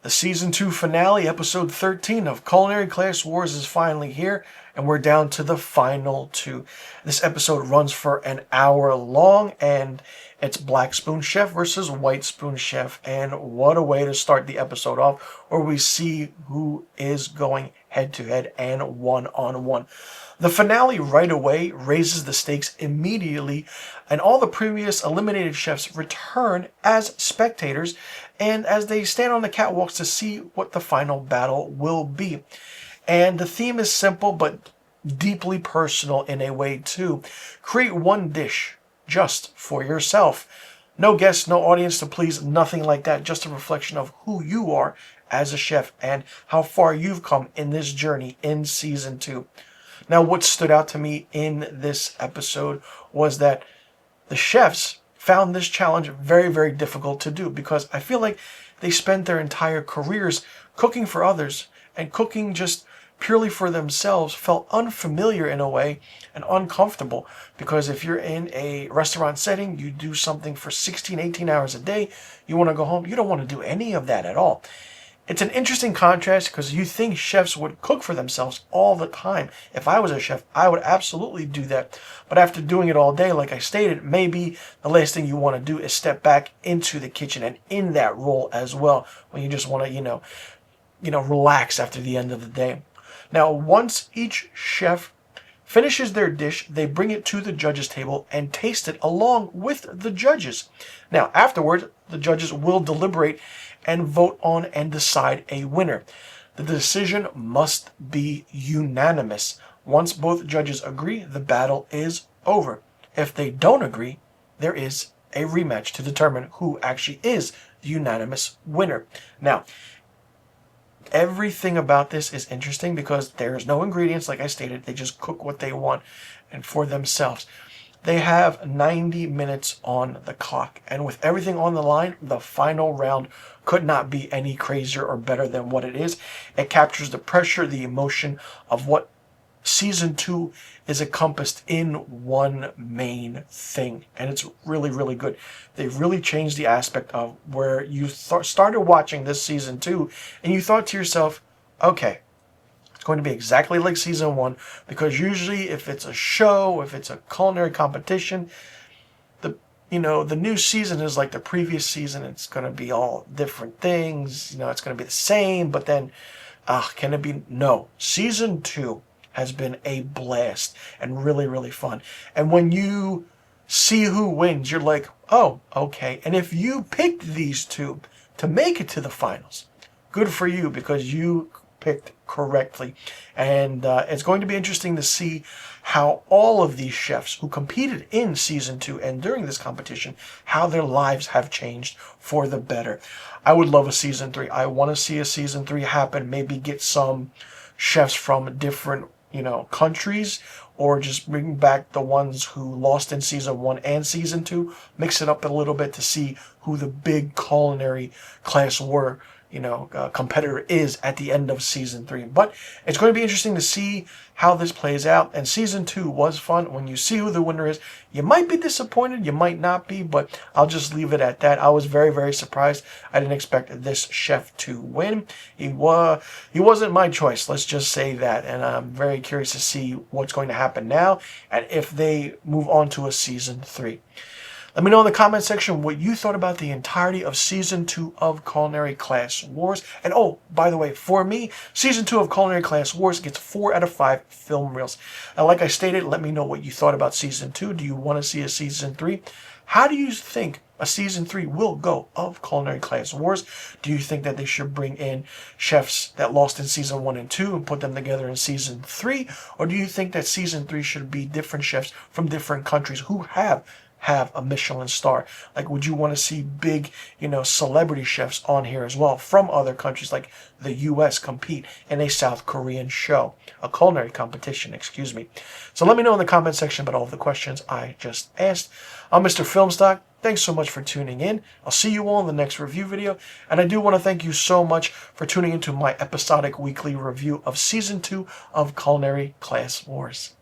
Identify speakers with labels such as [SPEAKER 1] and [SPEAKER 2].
[SPEAKER 1] The Season 2 finale, Episode 13 of Culinary Class Wars is finally here, and we're down to the final two. This episode runs for an hour long, and it's Black Spoon Chef versus White Spoon Chef, and what a way to start the episode off, where we see who is going head-to-head and one-on-one. The finale right away raises the stakes immediately, and all the previous eliminated chefs return as spectators, and as they stand on the catwalks to see what the final battle will be. And the theme is simple but deeply personal in a way too. Create one dish just for yourself. No guests, no audience to please, nothing like that. Just a reflection of who you are as a chef and how far you've come in this journey in Season 2. Now, what stood out to me in this episode was that the chefs found this challenge very, very difficult to do, because I feel like they spent their entire careers cooking for others, and cooking just purely for themselves felt unfamiliar in a way and uncomfortable, because if you're in a restaurant setting, you do something for 16, 18 hours a day, you want to go home, you don't want to do any of that at all. It's an interesting contrast, because you think chefs would cook for themselves all the time. If I was a chef, I would absolutely do that. But after doing it all day, like I stated, maybe the last thing you want to do is step back into the kitchen and in that role as well, when you just want to, relax after the end of the day. Now, once each chef finishes their dish, they bring it to the judges' table and taste it along with the judges. Now, afterwards, the judges will deliberate and vote on and decide a winner. The decision must be unanimous. Once both judges agree, the battle is over. If they don't agree, there is a rematch to determine who actually is the unanimous winner. Now, everything about this is interesting because there's no ingredients, like I stated. They just cook what they want and for themselves. They have 90 minutes on the clock, and with everything on the line, the final round could not be any crazier or better than what it is. It captures the pressure, the emotion of what Season 2 is encompassed in one main thing, and it's really, really good. They've really changed the aspect of where you started watching this Season 2, and you thought to yourself, okay, it's going to be exactly like Season 1, because usually if it's a show, if it's a culinary competition, the new season is like the previous season. It's going to be all different things. It's going to be the same, but then, can it be? No. Season 2 has been a blast and really, really fun. And when you see who wins, you're like, oh, okay. And if you picked these two to make it to the finals, good for you, because you picked correctly. And it's going to be interesting to see how all of these chefs who competed in Season 2 and during this competition, how their lives have changed for the better. I would love a Season 3. I want to see a Season 3 happen. Maybe get some chefs from different countries, or just bring back the ones who lost in Season 1 and Season 2, mix it up a little bit to see who the big culinary class war competitor is at the end of Season 3. But it's going to be interesting to see how this plays out. And Season 2 was fun. When you see who the winner is, you might be disappointed, you might not be, but I'll just leave it at that. I was very, very surprised. I didn't expect this chef to win. He wasn't my choice, let's just say that. And I'm very curious to see what's going to happen now, and if they move on to a Season 3. Let me know in the comment section what you thought about the entirety of Season 2 of Culinary Class Wars. And oh, by the way, for me, Season 2 of Culinary Class Wars gets 4 out of 5 film reels. And like I stated, let me know what you thought about Season 2. Do you want to see a Season 3? How do you think a Season 3 will go of Culinary Class Wars? Do you think that they should bring in chefs that lost in Season 1 and 2 and put them together in Season 3? Or do you think that Season 3 should be different chefs from different countries who have a Michelin star? Like, would you want to see big, celebrity chefs on here as well from other countries, like the US, compete in a South Korean show, a culinary competition, excuse me. So let me know in the comment section about all of the questions I just asked. I'm Mr. Filmstock. Thanks so much for tuning in. I'll see you all in the next review video. And I do want to thank you so much for tuning into my episodic weekly review of Season 2 of Culinary Class Wars.